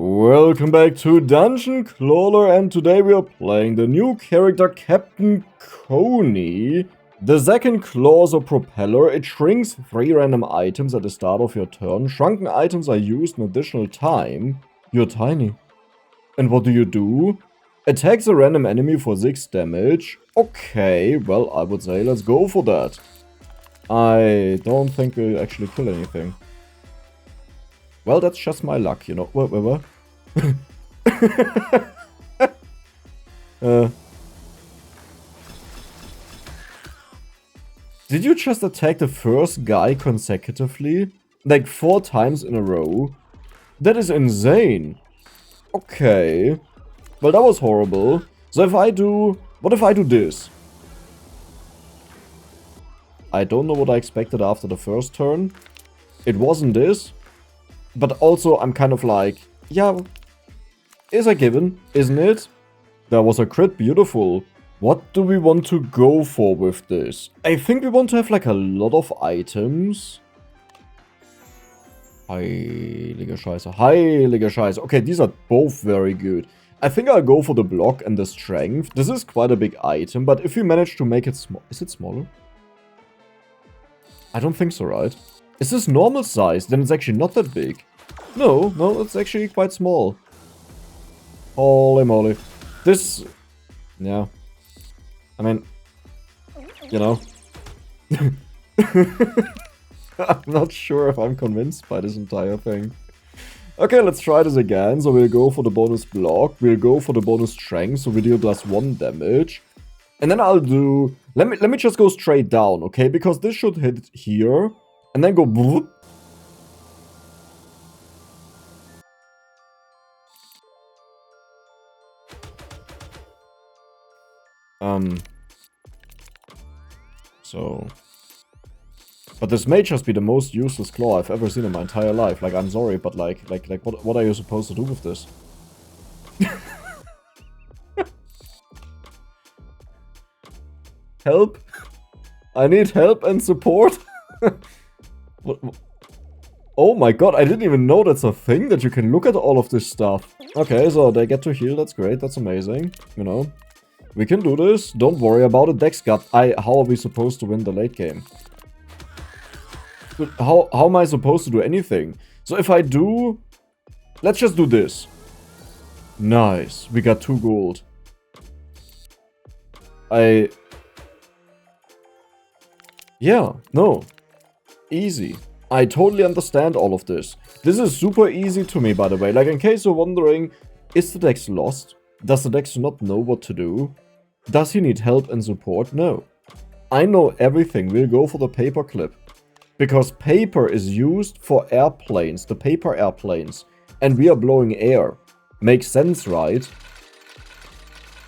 Welcome back to Dungeon Clawler, and today we are playing the new character Captain Coney. The second clause or Propellor, it shrinks 3 random items at the start of your turn. Shrunken items are used an additional time. You're tiny. And what do? Attacks a random enemy for 6 damage. Okay, well, I would say let's go for that. I don't think we'll actually kill anything. Well, that's just my luck, you know. What? Did you just attack the first guy consecutively? Like 4 times in a row? That is insane. Okay. Well, that was horrible. So if I do... What if I do this? I don't know what I expected after the first turn. It wasn't this. But also, I'm kind of like, yeah, is a given, isn't it? That was a crit, beautiful. What do we want to go for with this? I think we want to have like a lot of items. Heilige Scheiße, heilige Scheiße. Okay, these are both very good. I think I'll go for the block and the strength. This is quite a big item, but if we manage to make it small... Is it smaller? I don't think so, right? Is this normal size? Then it's actually not that big. No, it's actually quite small. Holy moly. This... Yeah. I mean... You know. I'm not sure if I'm convinced by this entire thing. Okay, let's try this again. So we'll go for the bonus block. We'll go for the bonus strength. So video does 1 damage. And then I'll do... Let me just go straight down, okay? Because this should hit here. And then go... Whoop. So... But this may just be the most useless claw I've ever seen in my entire life. Like, I'm sorry, but like, what are you supposed to do with this? Help? I need help and support? What? Oh my god, I didn't even know that's a thing, that you can look at all of this stuff. Okay, so they get to heal, that's great, that's amazing. You know, we can do this, don't worry about it. Dex gut, how are we supposed to win the late game? How am I supposed to do anything? So if I do... Let's just do this. Nice, we got 2 gold. Yeah, no. Easy. I totally understand all of this. This is super easy to me, by the way. Like, in case you're wondering, is the Dex lost? Does the Dex not know what to do? Does he need help and support? No. I know everything. We'll go for the paper clip. Because paper is used for airplanes, the paper airplanes. And we are blowing air. Makes sense, right?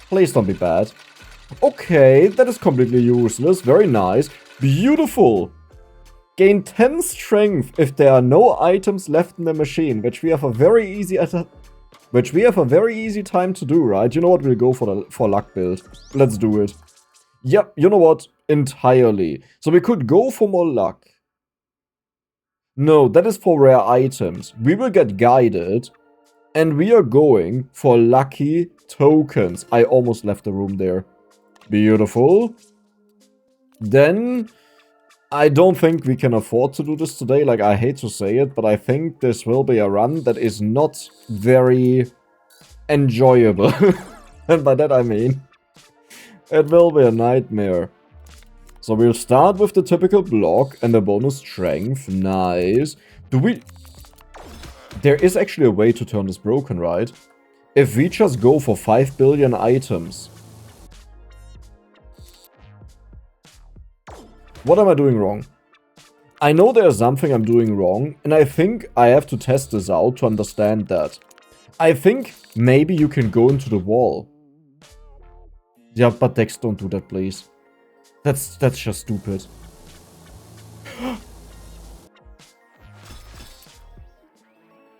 Please don't be bad. Okay, that is completely useless. Very nice. Beautiful. Gain 10 strength if there are no items left in the machine, which we have a very easy time to do, right? You know what? We'll go for luck build. Let's do it. Yep, you know what? Entirely. So we could go for more luck. No, that is for rare items. We will get guided, and we are going for lucky tokens. I almost left the room there. Beautiful. Then... I don't think we can afford to do this today, like, I hate to say it, but I think this will be a run that is not very enjoyable. And by that I mean, it will be a nightmare. So we'll start with the typical block and the bonus strength. Nice. There is actually a way to turn this broken, right? If we just go for 5 billion items... What am I doing wrong? I know there's something I'm doing wrong, and I think I have to test this out to understand that. I think maybe you can go into the wall. Yeah, but Dex, don't do that, please. That's just stupid.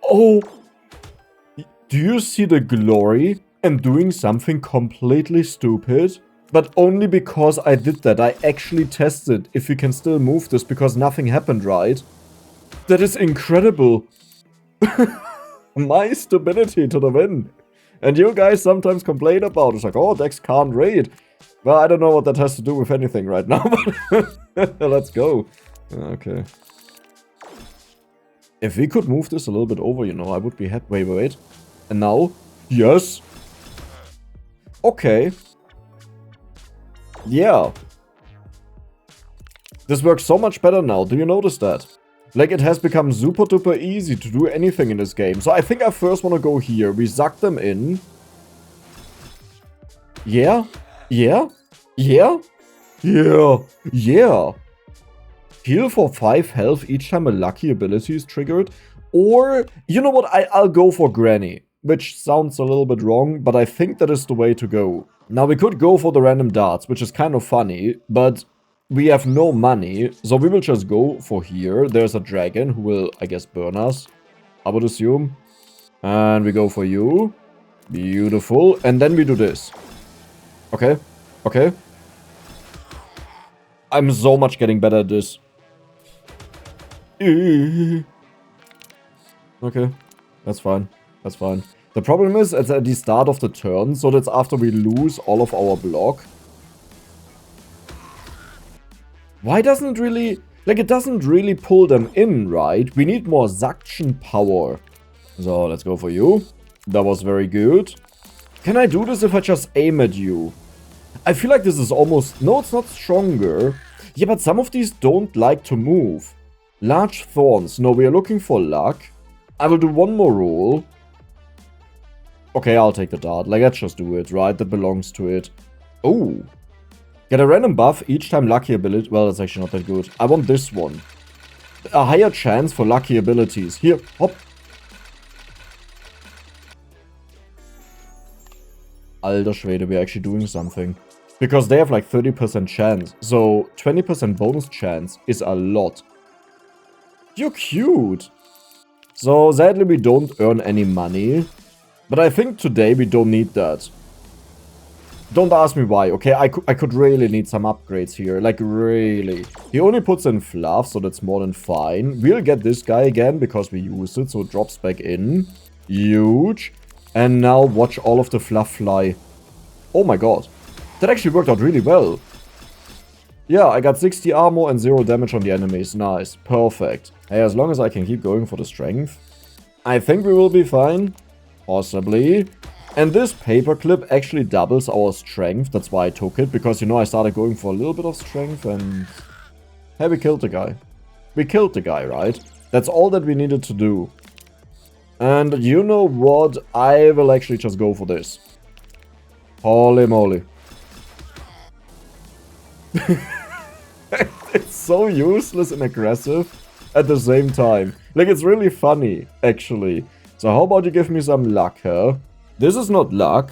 Oh! Do you see the glory? I'm doing something completely stupid. But only because I did that. I actually tested if we can still move this because nothing happened, right? That is incredible. My stupidity to the win. And you guys sometimes complain about it. It's like, oh, decks can't raid. Well, I don't know what that has to do with anything right now, but let's go. Okay. If we could move this a little bit over, you know, I would be happy. Wait, wait, wait. And now? Yes. Okay. Yeah. This works so much better now. Do you notice that? Like, it has become super duper easy to do anything in this game. So I think I first want to go here. We suck them in. Yeah. Yeah. Yeah. Yeah. Yeah. Heal for 5 health each time a lucky ability is triggered. Or, you know what? I'll go for Granny. Which sounds a little bit wrong, but I think that is the way to go. Now, we could go for the random darts, which is kind of funny, but we have no money, so we will just go for here. There's a dragon who will, I guess, burn us, I would assume. And we go for you. Beautiful. And then we do this. Okay. Okay. I'm so much getting better at this. Okay. That's fine. That's fine. The problem is, it's at the start of the turn, so that's after we lose all of our block. Why doesn't it really... Like, it doesn't really pull them in, right? We need more suction power. So, let's go for you. That was very good. Can I do this if I just aim at you? I feel like this is almost... No, it's not stronger. Yeah, but some of these don't like to move. Large thorns. No, we are looking for luck. I will do one more roll. Okay, I'll take the dart. Like, let's just do it, right? That belongs to it. Oh. Get a random buff each time lucky ability... Well, that's actually not that good. I want this one. A higher chance for lucky abilities. Here, hop. Alter Schwede, we're actually doing something. Because they have like 30% chance. So, 20% bonus chance is a lot. You're cute. So, sadly, we don't earn any money. But I think today we don't need that. Don't ask me why, okay? I could really need some upgrades here. Like, really. He only puts in fluff, so that's more than fine. We'll get this guy again because we used it, so it drops back in. Huge. And now watch all of the fluff fly. Oh my god. That actually worked out really well. Yeah, I got 60 armor and 0 damage on the enemies. Nice. Perfect. Hey, as long as I can keep going for the strength, I think we will be fine. Possibly. And this paperclip actually doubles our strength. That's why I took it. Because, you know, I started going for a little bit of strength and... Hey, we killed the guy. We killed the guy, right? That's all that we needed to do. And you know what? I will actually just go for this. Holy moly. It's so useless and aggressive at the same time. Like, it's really funny, actually. So how about you give me some luck, huh? This is not luck.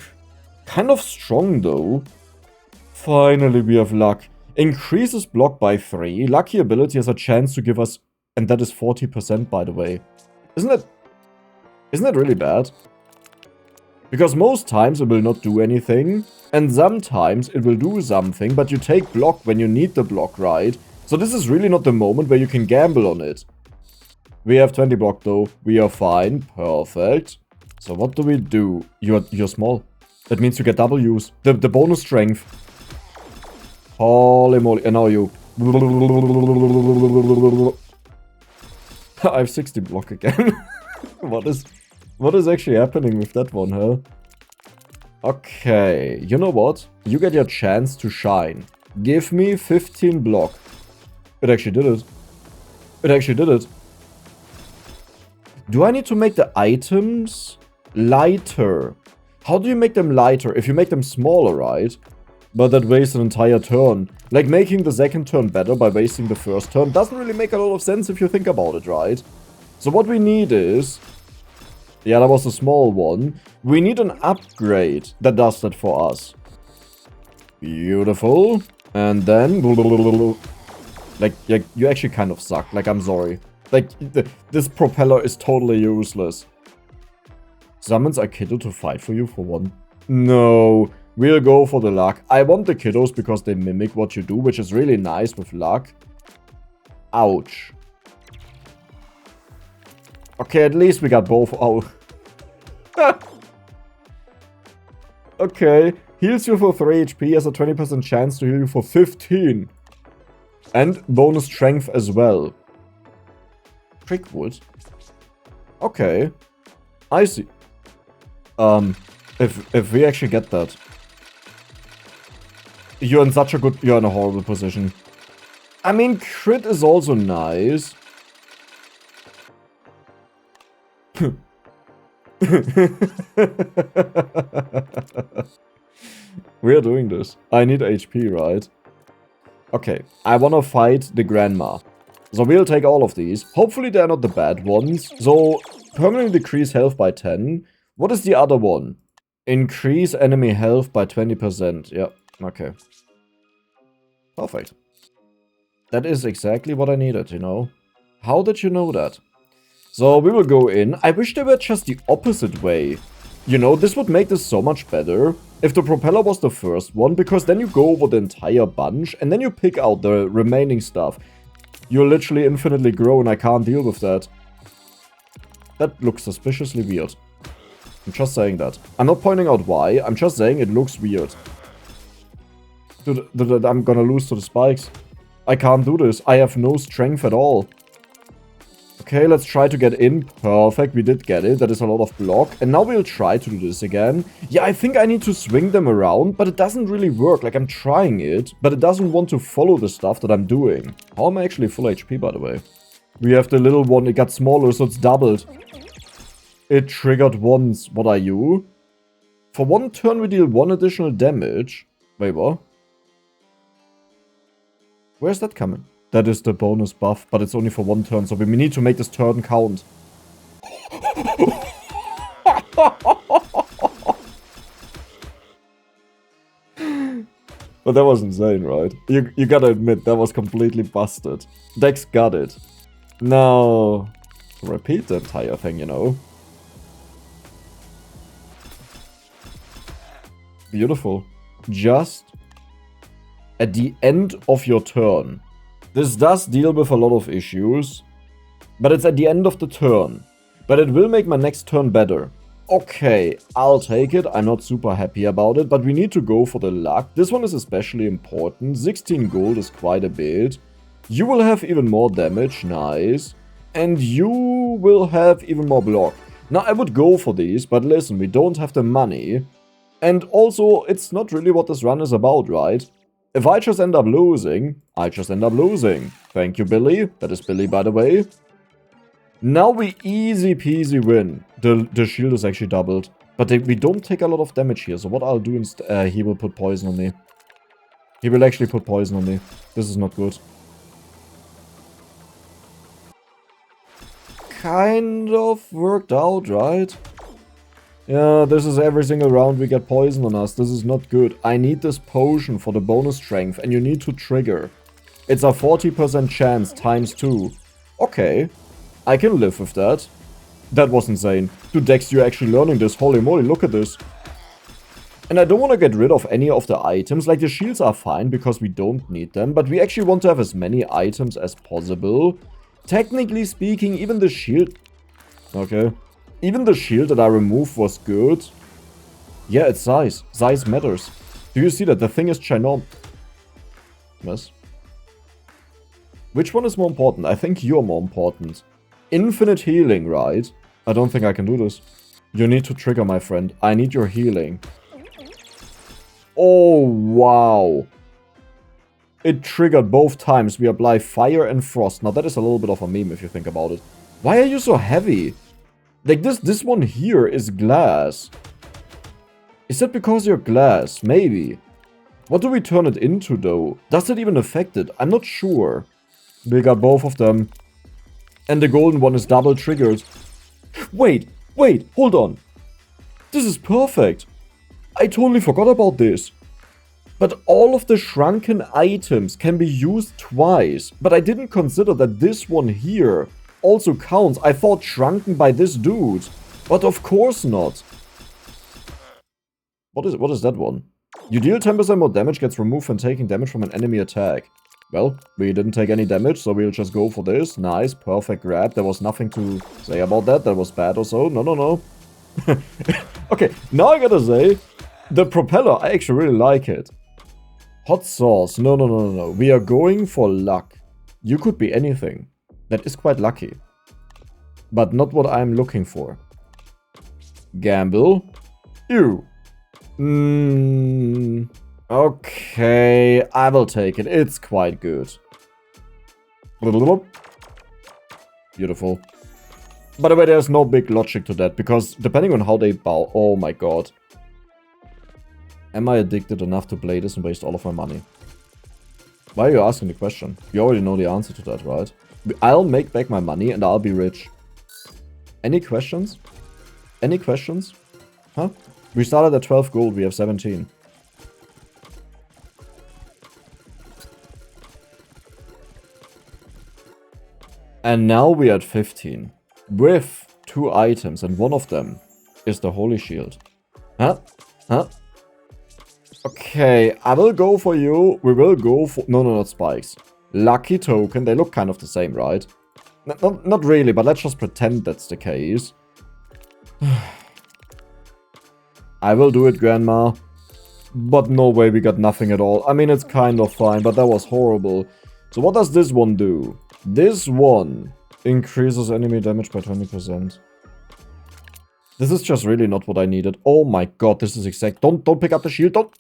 Kind of strong, though. Finally, we have luck. Increases block by 3. Lucky ability has a chance to give us... And that is 40%, by the way. Isn't that really bad? Because most times it will not do anything. And sometimes it will do something, but you take block when you need the block, right? So this is really not the moment where you can gamble on it. We have 20 block though. We are fine. Perfect. So what do we do? You're small. That means you get W's. The bonus strength. Holy moly. And now you. I have 60 block again. What is actually happening with that one, huh? Okay. You know what? You get your chance to shine. Give me 15 block. It actually did it. It actually did it. Do I need to make the items lighter? How do you make them lighter? If you make them smaller, right? But that wastes an entire turn. Like, making the second turn better by wasting the first turn doesn't really make a lot of sense if you think about it, right? So what we need is... Yeah, that was a small one. We need an upgrade that does that for us. Beautiful. And then... Like, you actually kind of suck. Like, I'm sorry. Like, this propeller is totally useless. Summons a kiddo to fight for you for one. No, we'll go for the luck. I want the kiddos because they mimic what you do, which is really nice with luck. Ouch. Okay, at least we got both. Oh, Okay, heals you for 3 HP, has a 20% chance to heal you for 15. And bonus strength as well. Trickwood? Okay. I see. If we actually get that. You're in such a good... You're in a horrible position. I mean, crit is also nice. We are doing this. I need HP, right? Okay, I wanna fight the grandma. So we'll take all of these. Hopefully they're not the bad ones. So, permanently decrease health by 10. What is the other one? Increase enemy health by 20%. Yeah, okay. Perfect. That is exactly what I needed, you know? How did you know that? So we will go in. I wish they were just the opposite way. You know, this would make this so much better if the propeller was the first one, because then you go over the entire bunch and then you pick out the remaining stuff. You're literally infinitely grown. I can't deal with that. That looks suspiciously weird. I'm just saying that. I'm not pointing out why. I'm just saying it looks weird. Dude, I'm gonna lose to the spikes. I can't do this. I have no strength at all. Okay, let's try to get in. Perfect, we did get it. That is a lot of block. And now we'll try to do this again. Yeah, I think I need to swing them around, but it doesn't really work. Like, I'm trying it, but it doesn't want to follow the stuff that I'm doing. How am I actually full HP, by the way? We have the little one. It got smaller, so it's doubled. It triggered once. What are you? For one turn, we deal 1 additional damage. Wait, what? Where's that coming? That is the bonus buff, but it's only for 1 turn, so we need to make this turn count. But that was insane, right? You gotta admit, that was completely busted. Dex got it. Now, repeat the entire thing, you know. Beautiful. Just at the end of your turn. This does deal with a lot of issues, but it's at the end of the turn. But it will make my next turn better. Okay, I'll take it. I'm not super happy about it, but we need to go for the luck. This one is especially important. 16 gold is quite a bit. You will have even more damage, nice. And you will have even more block. Now, I would go for these, but listen, we don't have the money. And also, it's not really what this run is about, right? If I just end up losing, I just end up losing. Thank you, Billy. That is Billy, by the way. Now we easy peasy win. The shield is actually doubled. But we don't take a lot of damage here. So what I'll do instead... he will put poison on me. He will actually put poison on me. This is not good. Kind of worked out, right? Yeah, this is every single round we get poison on us. This is not good. I need this potion for the bonus strength, and you need to trigger. It's a 40% chance times 2. Okay, I can live with that. That was insane. Dude, Dex, you're actually learning this. Holy moly, look at this. And I don't want to get rid of any of the items. Like, the shields are fine because we don't need them, but we actually want to have as many items as possible. Technically speaking, even the shield... Okay. Even the shield that I removed was good. Yeah, it's size. Size matters. Do you see that? The thing is ginormous. Yes. Which one is more important? I think you're more important. Infinite healing, right? I don't think I can do this. You need to trigger, my friend. I need your healing. Oh, wow. It triggered both times. We apply fire and frost. Now, that is a little bit of a meme if you think about it. Why are you so heavy? Like, this one here is glass. Is that because you're glass? Maybe. What do we turn it into, though? Does it even affect it? I'm not sure. We got both of them. And the golden one is double triggered. Wait, hold on. This is perfect. I totally forgot about this. But all of the shrunken items can be used twice. But I didn't consider that this one here also counts. I thought shrunken by this dude. But of course not. What is that one? You deal 10% more damage, gets removed when taking damage from an enemy attack. Well, we didn't take any damage, so we'll just go for this. Nice, perfect grab. There was nothing to say about that. That was bad or so. No. Okay, now I gotta say, the Propeller, I actually really like it. Hot sauce. No, no, no, no, no. We are going for luck. You could be anything. That is quite lucky. But not what I'm looking for. Gamble. Ew. Okay, I will take it. It's quite good. Beautiful. By the way, there's no big logic to that, because depending on how they bow... Oh my god. Am I addicted enough to play this and waste all of my money? Why are you asking the question? You already know the answer to that, right? I'll make back my money and I'll be rich. Any questions? Any questions? Huh? We started at 12 gold, we have 17. And now we are at 15. With 2 items, and one of them is the Holy Shield. Huh? Huh? Okay, I will go for you. We will go for... No, no, not spikes. Lucky token. They look kind of the same, right? Not really, but let's just pretend that's the case. I will do it, Grandma. But no way, we got nothing at all. I mean, it's kind of fine, but that was horrible. So what does this one do? This one increases enemy damage by 20%. This is just really not what I needed. Oh my god, this is exact. Don't pick up the shield. Don't.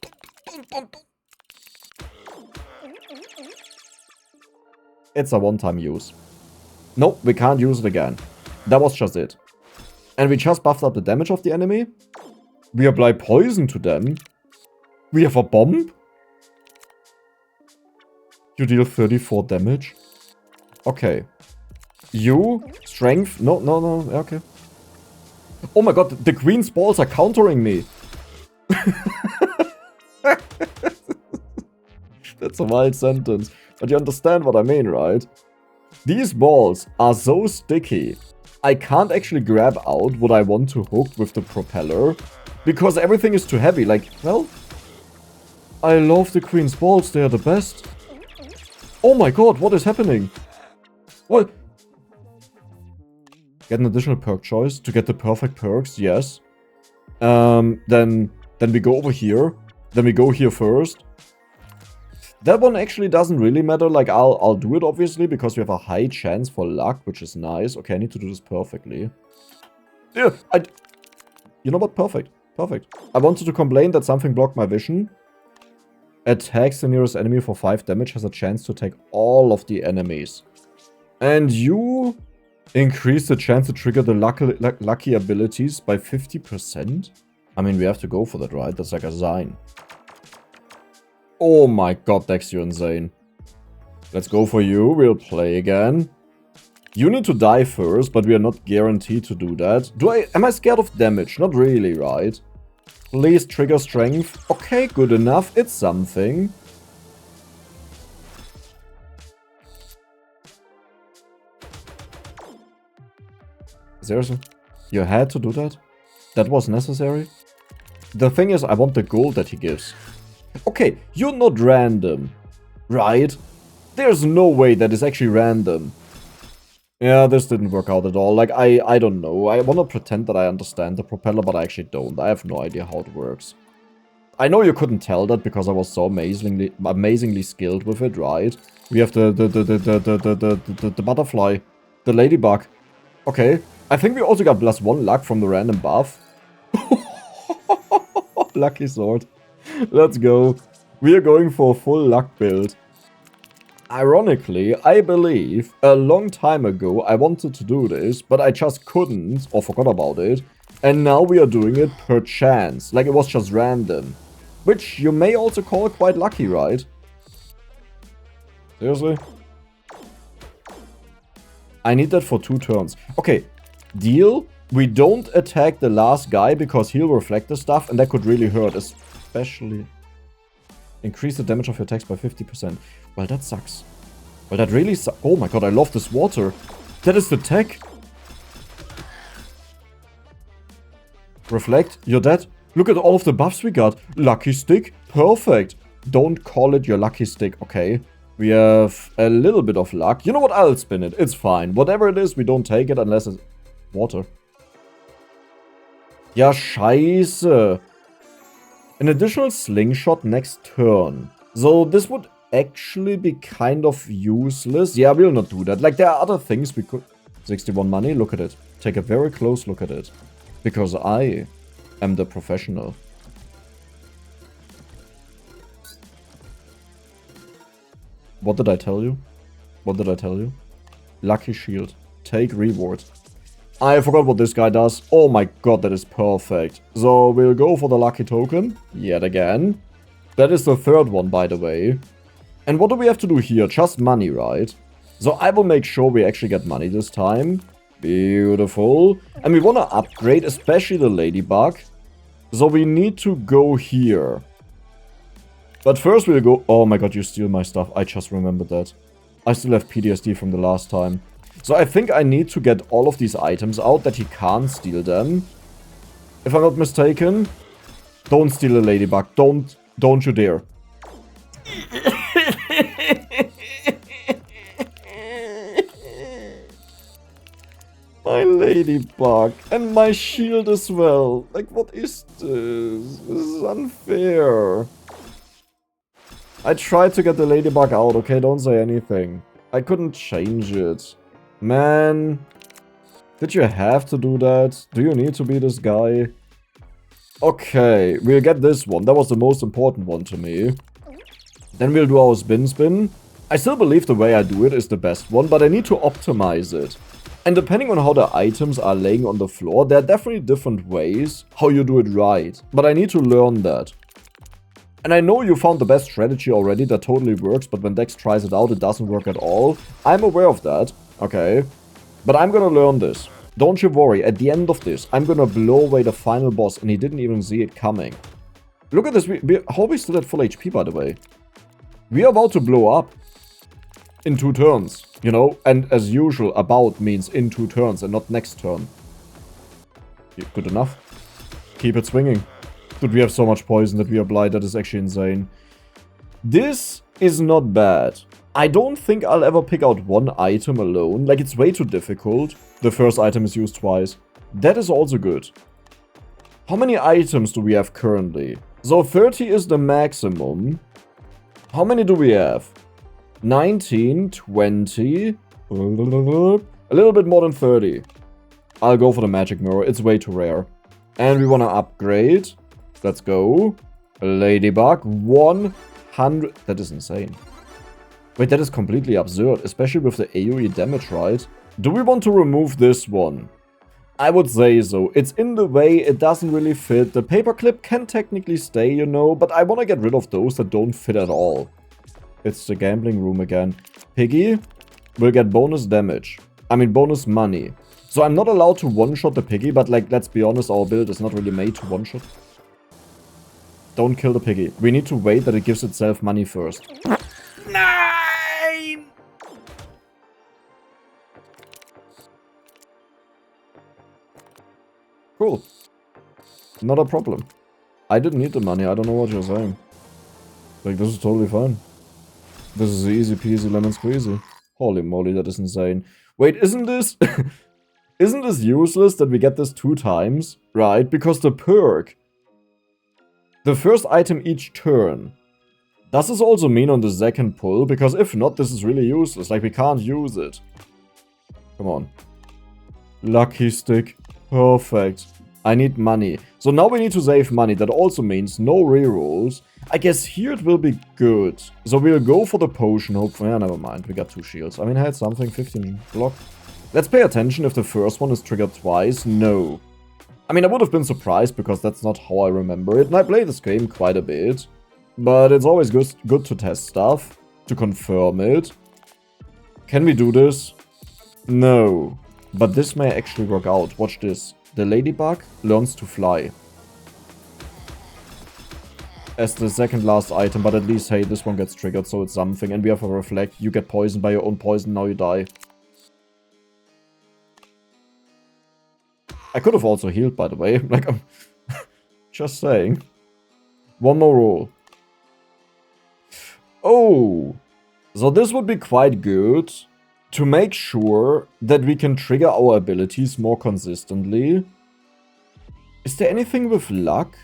It's a one-time use. No, we can't use it again. That was just it. And we just buffed up the damage of the enemy. We apply poison to them. We have a bomb. You deal 34 damage. Okay. You, strength. No, no, no. Okay. Oh my god, the queen's balls are countering me. That's a wild sentence. But you understand what I mean, right? These balls are so sticky. I can't actually grab out what I want to hook with the propeller. Because everything is too heavy. Like, well... I love the queen's balls. They are the best. Oh my god, what is happening? What? Get an additional perk choice to get the perfect perks, yes. Then we go over here. Then we go here first. That one actually doesn't really matter. Like, I'll do it, obviously, because we have a high chance for luck, which is nice. Okay, I need to do this perfectly. Yeah, you know what? Perfect. Perfect. I wanted to complain that something blocked my vision. Attacks the nearest enemy for 5 damage, has a chance to attack all of the enemies. And you... increase the chance to trigger the lucky abilities by 50%? I mean, we have to go for that, right? That's like a sign. Oh my god, Dex, you're insane. Let's go for you. We'll play again. You need to die first, but we are not guaranteed to do that. Am I scared of damage? Not really, right? Please trigger strength. Okay, good enough. It's something. Seriously? You had to do that? That was necessary? The thing is, I want the gold that he gives. Okay, you're not random, right? There's no way that is actually random. Yeah, this didn't work out at all. Like, I don't know. I want to pretend that I understand the propeller, but I actually don't. I have no idea how it works. I know you couldn't tell that because I was so amazingly skilled with it, right? We have the butterfly, the ladybug. Okay. I think we also got +1 luck from the random buff. Lucky sword. Let's go. We are going for a full luck build. Ironically, I believe a long time ago I wanted to do this, but I just couldn't or forgot about it. And now we are doing it per chance. Like it was just random. Which you may also call quite lucky, right? Seriously? I need that for 2 turns. Okay. Deal. We don't attack the last guy because he'll reflect the stuff and that could really hurt, especially... Increase the damage of your attacks by 50%. Well, that sucks. Well, that really sucks. Oh my god, I love this water. That is the tech. Reflect, you're dead. Look at all of the buffs we got. Lucky stick, perfect. Don't call it your lucky stick, okay? We have a little bit of luck. You know what, I'll spin it. It's fine. Whatever it is, we don't take it unless it's... Water. Ja, scheiße. An additional slingshot next turn. So this would actually be kind of useless. Yeah, we'll not do that. Like, there are other things we could... 61 money, look at it. Take a very close look at it. Because I am the professional. What did I tell you? What did I tell you? Lucky shield. Take reward. I forgot what this guy does. Oh my god, that is perfect. So we'll go for the lucky token. Yet again. That is the third one, by the way. And what do we have to do here? Just money, right? So I will make sure we actually get money this time. Beautiful. And we want to upgrade, especially the ladybug. So we need to go here. But first we'll go... Oh my god, you steal my stuff. I just remembered that. I still have PTSD from the last time. So I think I need to get all of these items out that he can't steal them. If I'm not mistaken. Don't steal a ladybug. Don't you dare. My ladybug. And my shield as well. Like, what is this? This is unfair. I tried to get the ladybug out, okay? Don't say anything. I couldn't change it. Man. Did you have to do that? Do you need to be this guy? Okay, we'll get this one. That was the most important one to me. Then we'll do our spin. I still believe the way I do it is the best one, but I need to optimize it. And depending on how the items are laying on the floor, there are definitely different ways how you do it right. But I need to learn that. And I know you found the best strategy already that totally works, but when Dex tries it out, it doesn't work at all. I'm aware of that, okay? But I'm gonna learn this. Don't you worry, at the end of this, I'm gonna blow away the final boss, and he didn't even see it coming. Look at this, how are we still at full HP, by the way? We are about to blow up. In 2 turns, you know? And as usual, about means in 2 turns and not next turn. Good enough. Keep it swinging. Dude, we have so much poison that we apply, that is actually insane. This is not bad. I don't think I'll ever pick out one item alone. Like, it's way too difficult. The first item is used twice. That is also good. How many items do we have currently? So 30 is the maximum. How many do we have? 19, 20, a little bit more than 30. I'll go for the magic mirror, it's way too rare. And we want to upgrade. Let's go. Ladybug, 100. That is insane. Wait, that is completely absurd, especially with the AoE damage, right? Do we want to remove this one? I would say so. It's in the way, it doesn't really fit. The paperclip can technically stay, you know, but I want to get rid of those that don't fit at all. It's the gambling room again. Piggy will get bonus damage. I mean, bonus money. So I'm not allowed to one-shot the piggy, but like, let's be honest, our build is not really made to one-shot. Don't kill the piggy. We need to wait that it gives itself money first. Nine! Cool. Not a problem. I didn't need the money, I don't know what you're saying. Like, this is totally fine. This is easy peasy lemon squeezy. Holy moly, that is insane. Wait, isn't this... isn't this useless that we get this 2 times? Right, because the perk... The first item each turn. Does this also mean on the second pull? Because if not, this is really useless. Like, we can't use it. Come on. Lucky stick. Perfect. I need money. So now we need to save money. That also means no rerolls. I guess here it will be good. So we'll go for the potion, hopefully. Yeah, never mind. We got 2 shields. I mean, I had something. 15 block. Let's pay attention if the first one is triggered twice. No. I mean, I would have been surprised because that's not how I remember it. And I play this game quite a bit. But it's always good to test stuff. To confirm it. Can we do this? No. But this may actually work out. Watch this. The ladybug learns to fly. As the second last item, but at least, hey, this one gets triggered, so it's something. And we have a reflect. You get poisoned by your own poison, now you die. I could have also healed, by the way. Like, I'm just saying. One more roll. Oh! So this would be quite good. To make sure that we can trigger our abilities more consistently. Is there anything with luck?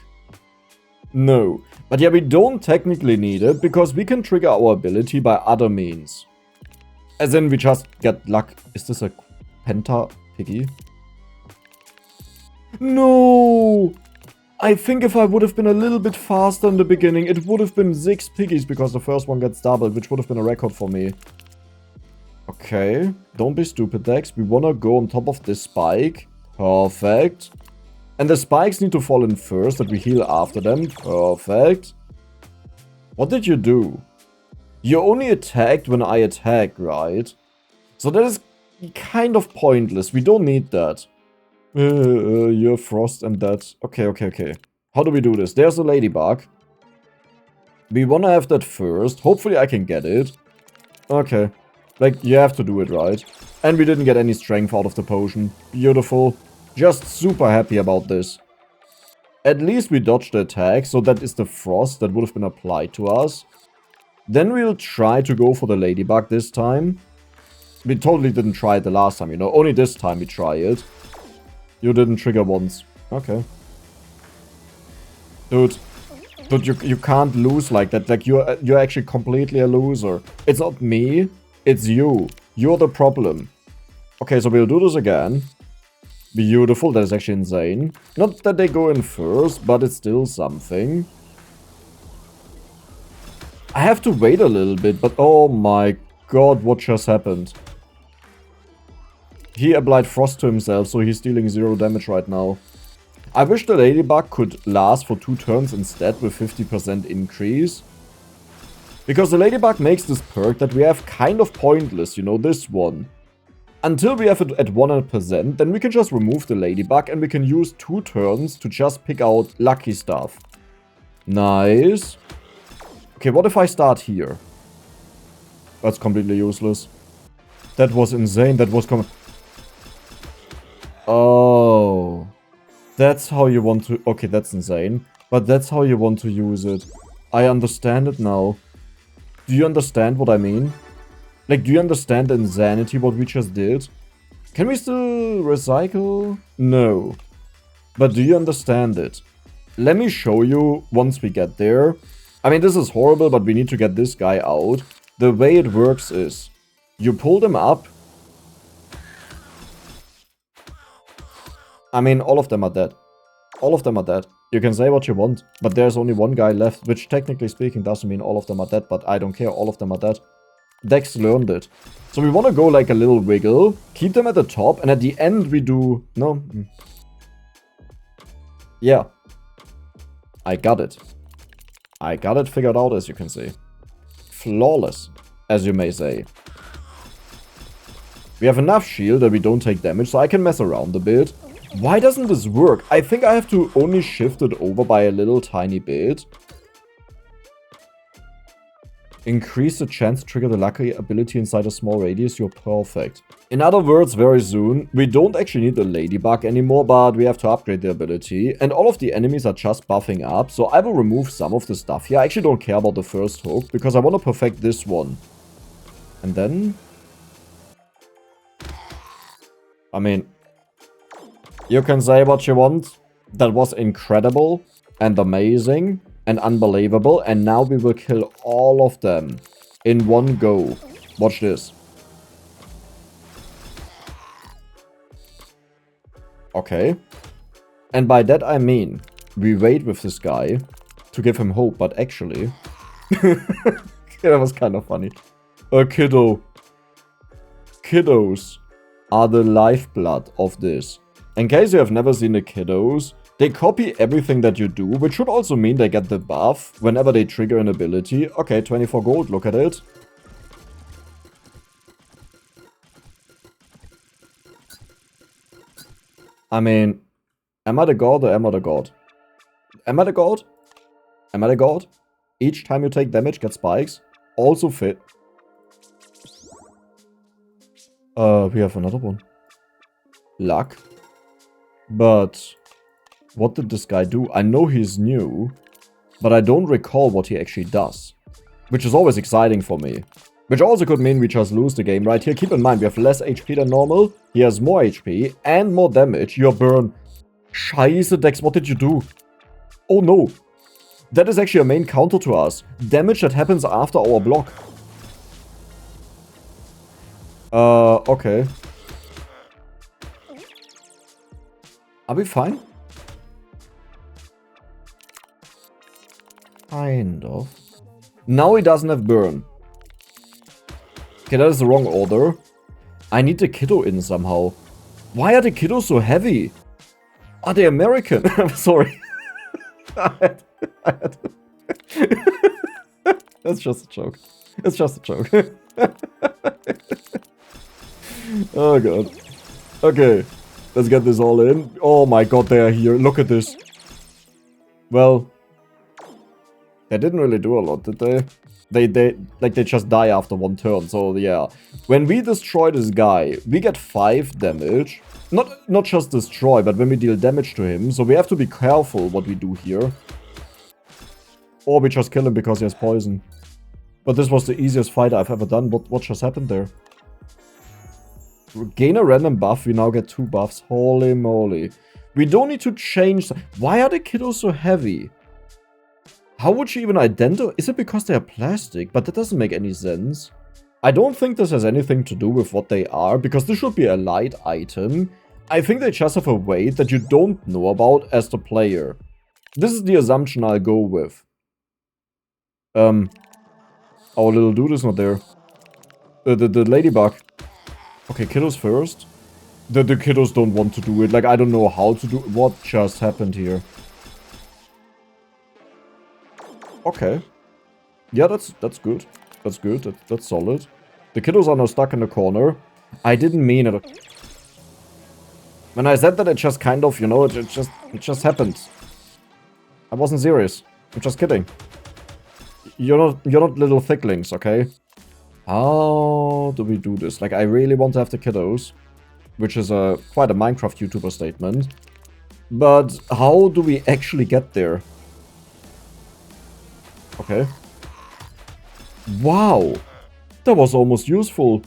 No. But yeah, we don't technically need it, because we can trigger our ability by other means. As in, we just get luck. Is this a penta piggy? No! I think if I would have been a little bit faster in the beginning, it would have been 6 piggies, because the first one gets doubled, which would have been a record for me. Okay. Don't be stupid, Dex. We wanna go on top of this spike. Perfect. And the spikes need to fall in first, that we heal after them. Perfect. What did you do? You only attacked when I attacked, right? So that is kind of pointless. We don't need that. You're frost and that. Okay. How do we do this? There's a ladybug. We wanna have that first. Hopefully I can get it. Okay. Like, you have to do it, right? And we didn't get any strength out of the potion. Beautiful. Just super happy about this. At least we dodged the attack, so that is the frost that would have been applied to us. Then we'll try to go for the ladybug this time. We totally didn't try it the last time, you know. Only this time we try it. You didn't trigger once. Okay. Dude, you can't lose like that. Like, you're actually completely a loser. It's not me, it's you. You're the problem. Okay, so we'll do this again. Beautiful, that is actually insane. Not that they go in first, but it's still something. I have to wait a little bit, but oh my god, what just happened? He applied frost to himself, so he's dealing 0 damage right now. I wish the ladybug could last for 2 turns instead with 50% increase. Because the ladybug makes this perk that we have kind of pointless, you know, this one. Until we have it at 100%, then we can just remove the ladybug and we can use 2 turns to just pick out lucky stuff. Nice. Okay, what if I start here? That's completely useless. That was insane. That was Oh. That's how you want to... Okay, that's insane. But that's how you want to use it. I understand it now. Do you understand what I mean? Like, do you understand the insanity what we just did? Can we still recycle? No. But do you understand it? Let me show you once we get there. I mean, this is horrible, but we need to get this guy out. The way it works is, you pull them up. I mean, all of them are dead. All of them are dead. You can say what you want, but there's only one guy left, which technically speaking doesn't mean all of them are dead, but I don't care, all of them are dead. Dex learned it. So we want to go like a little wiggle, keep them at the top, and at the end we do... No. Yeah. I got it. I got it figured out, as you can see. Flawless, as you may say. We have enough shield that we don't take damage, so I can mess around a bit. Why doesn't this work? I think I have to only shift it over by a little tiny bit. Increase the chance to trigger the lucky ability inside a small radius. You're perfect. In other words, very soon, we don't actually need the ladybug anymore, but we have to upgrade the ability. And all of the enemies are just buffing up, so I will remove some of the stuff here. I actually don't care about the first hook, because I want to perfect this one. And then... I mean... You can say what you want. That was incredible and amazing and unbelievable. And now we will kill all of them in one go. Watch this. Okay. And by that I mean, we wait with this guy to give him hope, but actually... That was kind of funny. Kiddo. Kiddos are the lifeblood of this. In case you have never seen the kiddos, they copy everything that you do, which should also mean they get the buff whenever they trigger an ability. Okay, 24 gold, look at it. I mean, am I the god or am I the god? Am I the god? Am I the god? Each time you take damage, get spikes. Also fit. We have another one. Luck. But what did this guy do? I know he's new, but I don't recall what he actually does. Which is always exciting for me. Which also could mean we just lose the game right here. Keep in mind, we have less HP than normal. He has more HP and more damage. Your burn Scheiße, Dex, what did you do? Oh no. That is actually a main counter to us. Damage that happens after our block. Okay. Are we fine? Kind of. Now he doesn't have burn. Okay, that is the wrong order. I need the kiddo in somehow. Why are the kiddos so heavy? Are they American? I'm sorry. That's just a joke. It's just a joke. Oh god. Okay. Let's get this all in. Oh my god, they are here. Look at this. Well. They didn't really do a lot, did they? They just die after one turn, so yeah. When we destroy this guy, we get 5 damage. Not just destroy, but when we deal damage to him. So we have to be careful what we do here. Or we just kill him because he has poison. But this was the easiest fight I've ever done. What just happened there? Gain a random buff, we now get 2 buffs. Holy moly. We don't need to change. Why are the kiddos so heavy? How would you even identify? Is it because they are plastic? But that doesn't make any sense. I don't think this has anything to do with what they are, because this should be a light item. I think they just have a weight that you don't know about as the player. This is the assumption I'll go with. Our little dude is not there. The ladybug. Okay, kiddos first. The kiddos don't want to do it. Like, I don't know how to do it. What just happened here? Okay. Yeah, that's good. That's good. That's solid. The kiddos are now stuck in the corner. I didn't mean it. When I said that, it just kind of, you know, it just happened. I wasn't serious. I'm just kidding. You're not little thicklings, okay? How do we do this? Like, I really want to have the kiddos, which is quite a Minecraft YouTuber statement. But how do we actually get there? Okay. Wow! That was almost useful.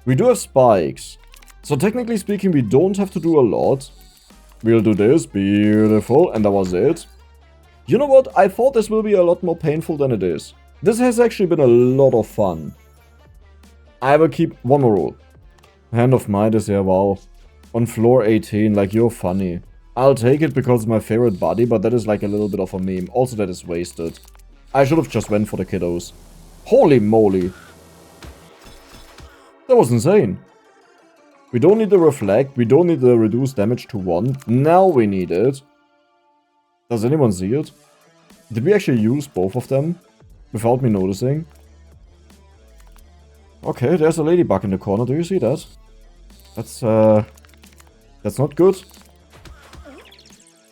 We do have spikes. So technically speaking, we don't have to do a lot. We'll do this. Beautiful. And that was it. You know what? I thought this will be a lot more painful than it is. This has actually been a lot of fun. I will keep one more rule. Hand of Midas, yeah, wow. On floor 18, like, you're funny. I'll take it because it's my favorite buddy, but that is like a little bit of a meme. Also, that is wasted. I should have just went for the kiddos. Holy moly. That was insane. We don't need the reflect. We don't need the reduce damage to 1. Now we need it. Does anyone see it? Did we actually use both of them without me noticing? Okay, there's a ladybug in the corner. Do you see that? That's not good.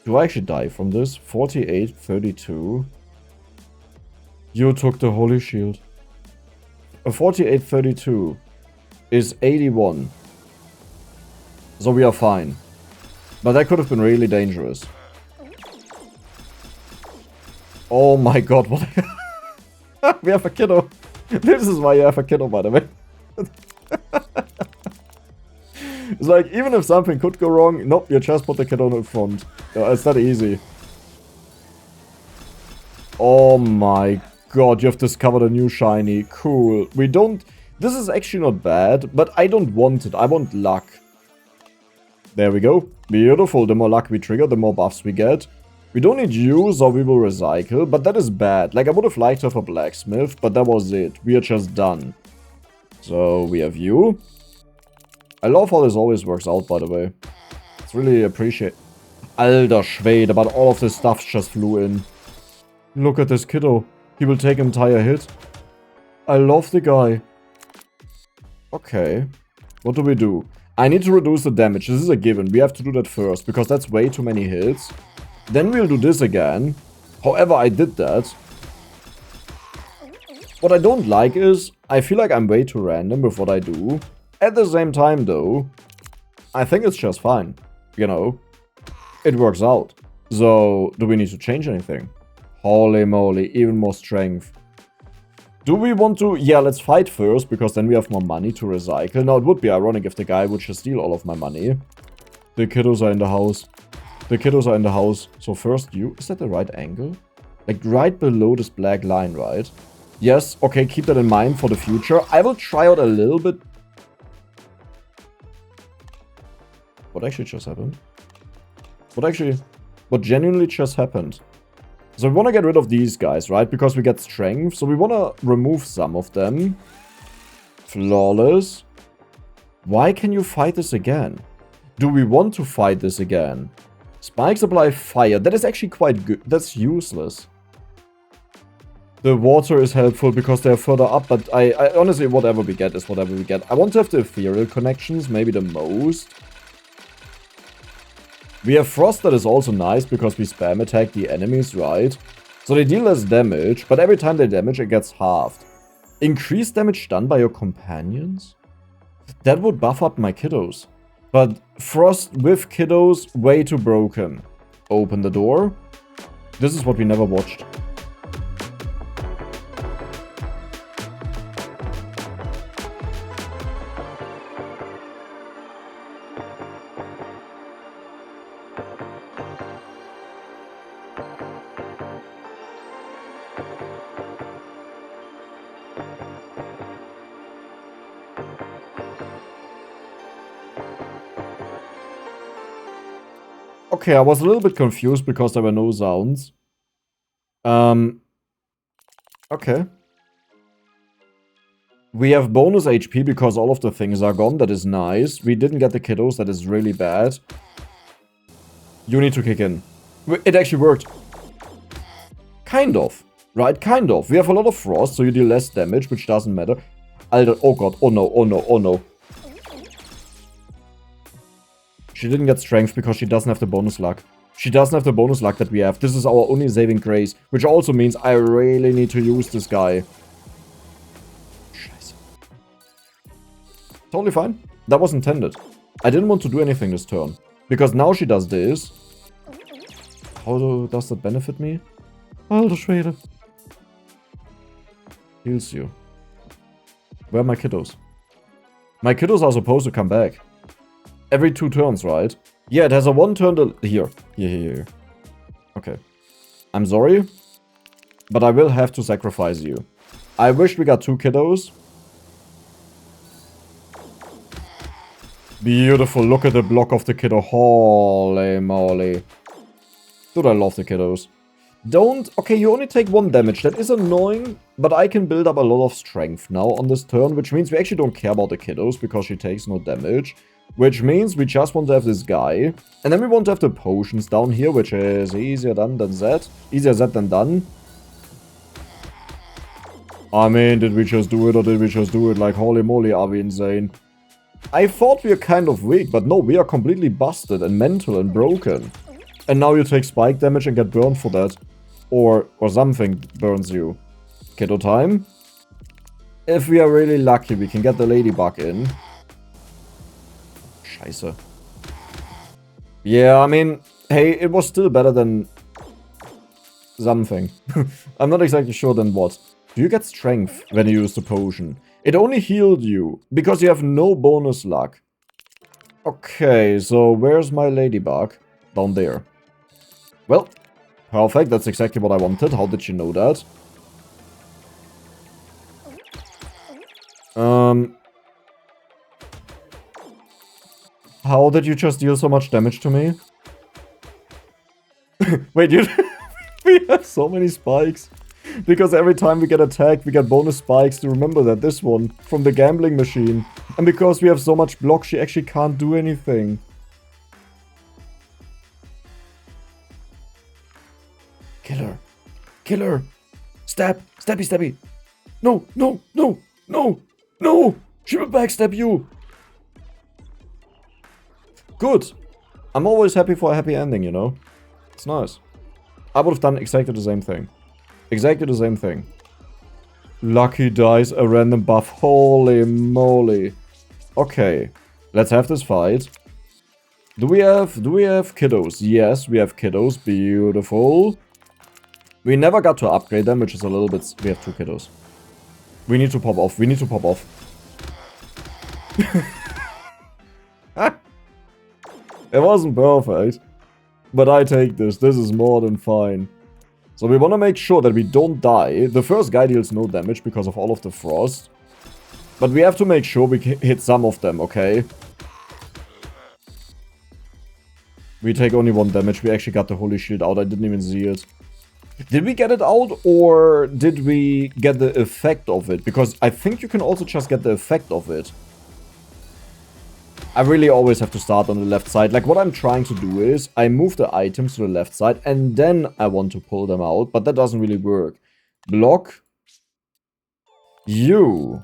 Do I actually die from this? 48, 32. You took the holy shield. A 48, 32 is 81. So we are fine. But that could have been really dangerous. Oh my god, what? We have a kiddo. This is why you have a kiddo, by the way. It's like, even if something could go wrong, nope, you just put the kiddo in front. It's that easy. Oh my god, you have discovered a new shiny. Cool. We don't... This is actually not bad, but I don't want it. I want luck. There we go. Beautiful. The more luck we trigger, the more buffs we get. We don't need you, so we will recycle, but that is bad. Like, I would have liked to have a blacksmith, but that was it. We are just done. So, we have you. I love how this always works out, by the way. It's really appreciate. Alter Schwede, but all of this stuff just flew in. Look at this kiddo. He will take an entire hit. I love the guy. Okay. What do we do? I need to reduce the damage. This is a given. We have to do that first, because that's way too many hits. Then we'll do this again. However, I did that. What I don't like is, I feel like I'm way too random with what I do. At the same time, though, I think it's just fine. You know, it works out. So, do we need to change anything? Holy moly, even more strength. Do we want to... Yeah, let's fight first, because then we have more money to recycle. Now, it would be ironic if the guy would just steal all of my money. The kiddos are in the house. The kiddos are in the house. So first you. Is that the right angle? Like right below this black line, right? Yes. Okay, keep that in mind for the future. I will try out a little bit. What actually just happened? What genuinely just happened? So we want to get rid of these guys, right? Because we get strength. So we want to remove some of them. Flawless. Why can you fight this again? Do we want to fight this again? Spikes apply fire. That is actually quite good. That's useless. The water is helpful because they're further up. But I honestly, whatever we get is whatever we get. I want to have the ethereal connections. Maybe the most. We have Frost that is also nice because we spam attack the enemies, right? So they deal less damage, but every time they damage it gets halved. Increased damage done by your companions? That would buff up my kiddos. But Frost with kiddos, way too broken. Open the door. This is what we never watched. Okay, I was a little bit confused because there were no sounds. Okay. We have bonus HP because all of the things are gone. That is nice. We didn't get the kiddos. That is really bad. You need to kick in. It actually worked. Kind of. Right? Kind of. We have a lot of frost, so you deal less damage, which doesn't matter. Alter, oh god. Oh no. Oh no. Oh no. She didn't get strength because she doesn't have the bonus luck. She doesn't have the bonus luck that we have. This is our only saving grace. Which also means I really need to use this guy. Scheiße. Totally fine. That was intended. I didn't want to do anything this turn. Because now she does this. How does that benefit me? Alter Schwede. Heals you. Where are my kiddos? My kiddos are supposed to come back. Every 2 turns, right? Yeah, it has a 1 turn here. Here. Okay. I'm sorry. But I will have to sacrifice you. I wish we got 2 kiddos. Beautiful. Look at the block of the kiddo. Holy moly. Dude, I love the kiddos. Don't... Okay, you only take 1 damage. That is annoying. But I can build up a lot of strength now on this turn. Which means we actually don't care about the kiddos because she takes no damage. Which means we just want to have this guy. And then we want to have the potions down here, which is easier done than that. Easier said than done. I mean, did we just do it or did we just do it? Like, holy moly, are we insane? I thought we were kind of weak, but no, we are completely busted and mental and broken. And now you take spike damage and get burned for that. Or something burns you. Kiddo time. If we are really lucky, we can get the ladybug in. Scheiße. Yeah, I mean, hey, it was still better than something. I'm not exactly sure than what. Do you get strength when you use the potion? It only healed you, because you have no bonus luck. Okay, so where's my ladybug? Down there. Well, perfect, that's exactly what I wanted. How did you know that? How did you just deal so much damage to me? Wait, we have so many spikes. Because every time we get attacked, we get bonus spikes. To remember that, this one, from the gambling machine. And because we have so much block, she actually can't do anything. Kill her. Kill her. Stab. Stabby, stabby. No, no, no, no, no. She will backstab you. Good. I'm always happy for a happy ending, you know? It's nice. I would have done exactly the same thing. Exactly the same thing. Lucky dice a random buff. Holy moly. Okay. Let's have this fight. Do we have kiddos? Yes, we have kiddos. Beautiful. We never got to upgrade them, which is a little bit... We have 2 kiddos. We need to pop off. We need to pop off. It wasn't perfect. But I take this. This is more than fine. So we want to make sure that we don't die. The first guy deals no damage because of all of the frost. But we have to make sure we hit some of them, okay? We take only 1 damage. We actually got the holy shield out. I didn't even see it. Did we get it out or did we get the effect of it? Because I think you can also just get the effect of it. I really always have to start on the left side. Like, what I'm trying to do is I move the items to the left side and then I want to pull them out. But that doesn't really work. Block. You.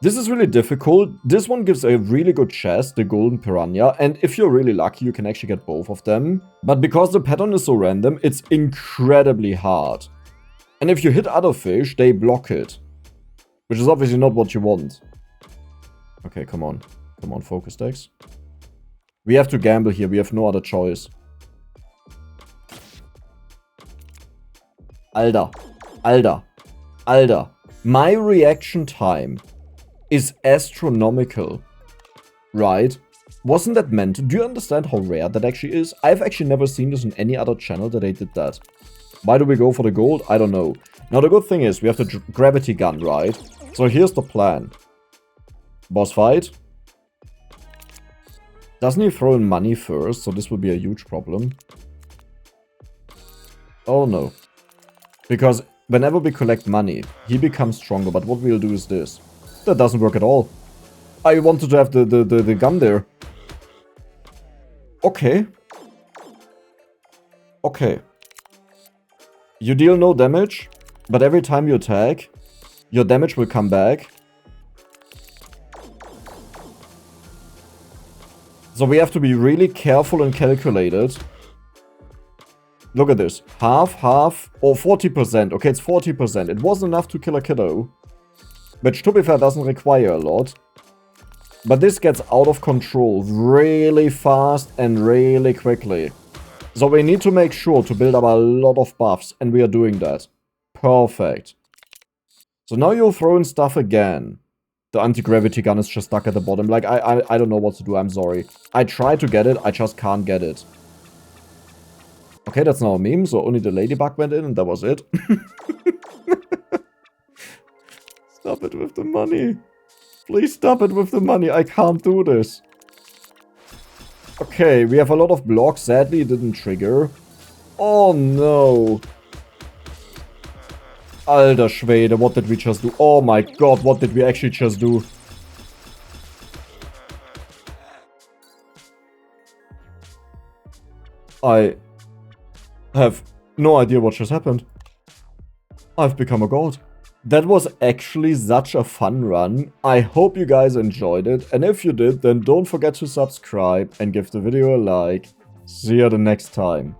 This is really difficult. This one gives a really good chest, the golden piranha. And if you're really lucky, you can actually get both of them. But because the pattern is so random, it's incredibly hard. And if you hit other fish, they block it. Which is obviously not what you want. Okay, come on. Come on, focus decks. We have to gamble here. We have no other choice. Alter. Alter. Alter. My reaction time is astronomical. Right? Wasn't that meant? Do you understand how rare that actually is? I've actually never seen this on any other channel that they did that. Why do we go for the gold? I don't know. Now the good thing is we have the gravity gun, right? So here's the plan. Boss fight. Doesn't he throw in money first? So this will be a huge problem. Oh no. Because whenever we collect money, he becomes stronger. But what we'll do is this. That doesn't work at all. I wanted to have the gun there. Okay. Okay. You deal no damage, but every time you attack, your damage will come back. So we have to be really careful and calculated. Look at this. Half, or 40%. Okay, it's 40%. It wasn't enough to kill a kiddo. Which, to be fair, doesn't require a lot. But this gets out of control really fast and really quickly. So we need to make sure to build up a lot of buffs. And we are doing that. Perfect. So now you're throwing stuff again. The anti-gravity gun is just stuck at the bottom. Like, I don't know what to do. I'm sorry. I tried to get it. I just can't get it. Okay, that's now a meme. So only the ladybug went in and that was it. Stop it with the money. Please stop it with the money. I can't do this. Okay, we have a lot of blocks. Sadly, it didn't trigger. Oh no. Alter Schwede, what did we just do? Oh my god, what did we actually just do? I have no idea what just happened. I've become a god. That was actually such a fun run. I hope you guys enjoyed it. And if you did, then don't forget to subscribe and give the video a like. See you the next time.